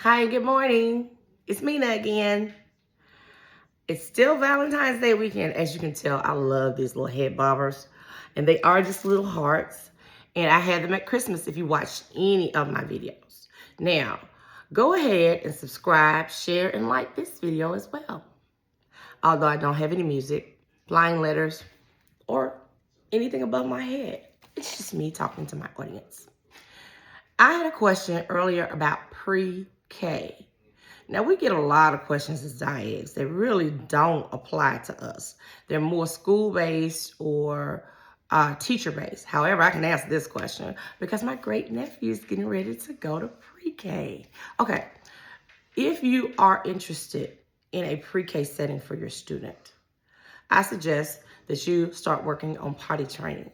Hi, good morning. It's Mina again. It's still Valentine's Day weekend. As you can tell, I love these little head bobbers. And they are just little hearts. And I had them at Christmas if you watched any of my videos. Now, go ahead and subscribe, share, and like this video as well. Although I don't have any music, flying letters, or anything above my head. It's just me talking to my audience. I had a question earlier about pre-K. Now, we get a lot of questions as diegs that really don't apply to us. They're more school-based or teacher-based. However, I can answer this question because my great-nephew is getting ready to go to pre-K. Okay, if you are interested in a pre-K setting for your student, I suggest that you start working on potty training.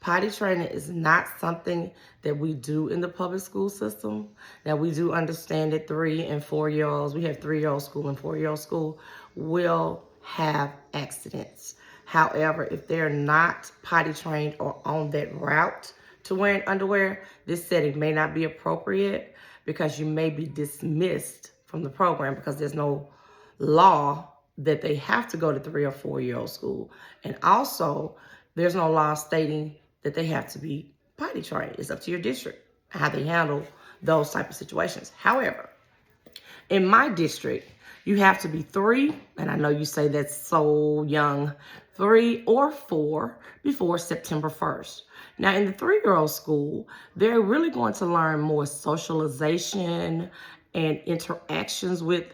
Potty training is not something that we do in the public school system. Now, we do understand that 3 and 4-year-olds, we have 3-year-old school and 4-year-old school, will have accidents. However, if they're not potty trained or on that route to wearing underwear, this setting may not be appropriate because you may be dismissed from the program because there's no law that they have to go to 3 or 4-year-old school. And also, there's no law stating that they have to be potty trained. It's up to your district how they handle those type of situations. However, in my district, you have to be 3, and I know you say that's so young, 3 or 4 before September 1st. Now, in the 3-year-old school, they're really going to learn more socialization and interactions with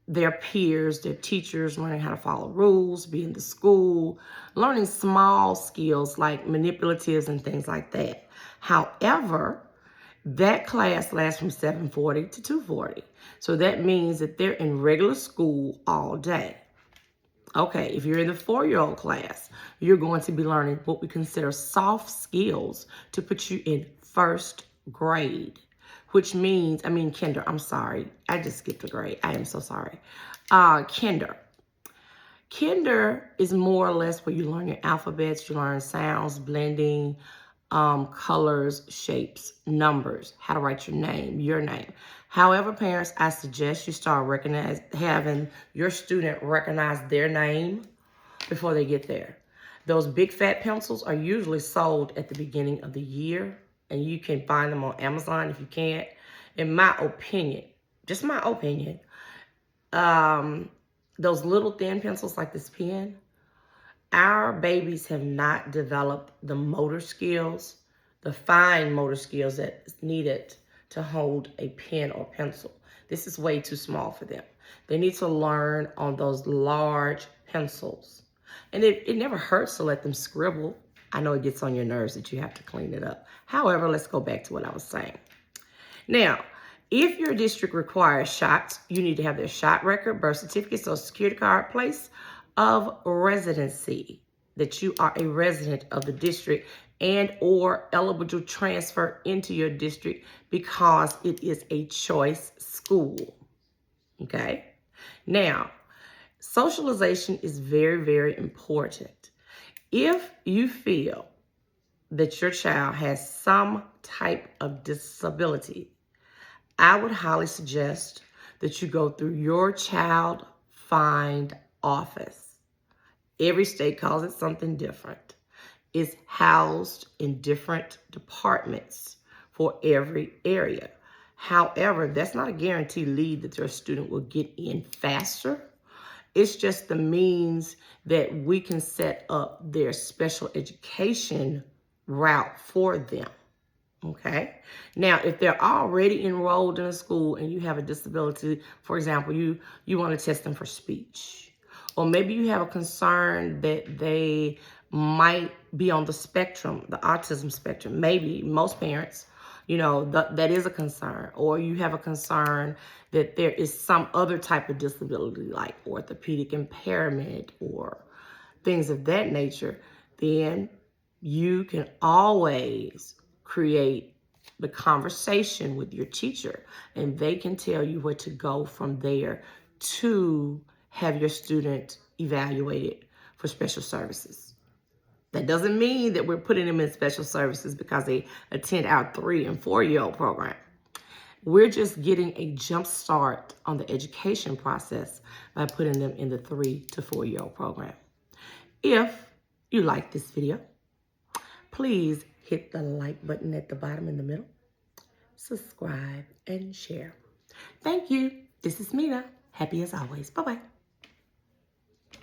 their peers, their teachers, learning how to follow rules, be in the school, learning small skills like manipulatives and things like that. However, that class lasts from 7:40 to 2:40. So that means that they're in regular school all day. Okay, if you're in the 4-year-old class, you're going to be learning what we consider soft skills to put you in first grade, which means, kinder, I'm sorry. I just skipped a grade. I am so sorry. Kinder. Kinder is more or less where you learn your alphabets, you learn sounds, blending, colors, shapes, numbers, how to write your name. However, parents, I suggest you start having your student recognize their name before they get there. Those big fat pencils are usually sold at the beginning of the year, and you can find them on Amazon if you can't. In my opinion, just my opinion, those little thin pencils like this pen, our babies have not developed the motor skills, the fine motor skills that is needed to hold a pen or pencil. This is way too small for them. They need to learn on those large pencils. And it never hurts to let them scribble. I know it gets on your nerves that you have to clean it up. However, let's go back to what I was saying. Now, if your district requires shots, you need to have their shot record, birth certificate, social security card, place of residency, that you are a resident of the district and or eligible to transfer into your district because it is a choice school. Okay? Now, socialization is very, very important. If you feel that your child has some type of disability, I would highly suggest that you go through your child find office. Every state calls it something different. It's housed in different departments for every area. However, that's not a guaranteed lead that your student will get in faster. It's just the means that we can set up their special education route for them. Okay. Now, if they're already enrolled in a school and you have a disability, for example, you want to test them for speech, or maybe you have a concern that they might be on the spectrum, the autism spectrum. Maybe most parents, that is a concern, or you have a concern that there is some other type of disability like orthopedic impairment or things of that nature, then you can always create the conversation with your teacher, and they can tell you where to go from there to have your student evaluated for special services. That doesn't mean that we're putting them in special services because they attend our 3 and 4-year-old program. We're just getting a jump start on the education process by putting them in the 3 to 4-year-old program. If you like this video, please hit the like button at the bottom in the middle, subscribe, and share. Thank you. This is Mina. Happy as always. Bye-bye.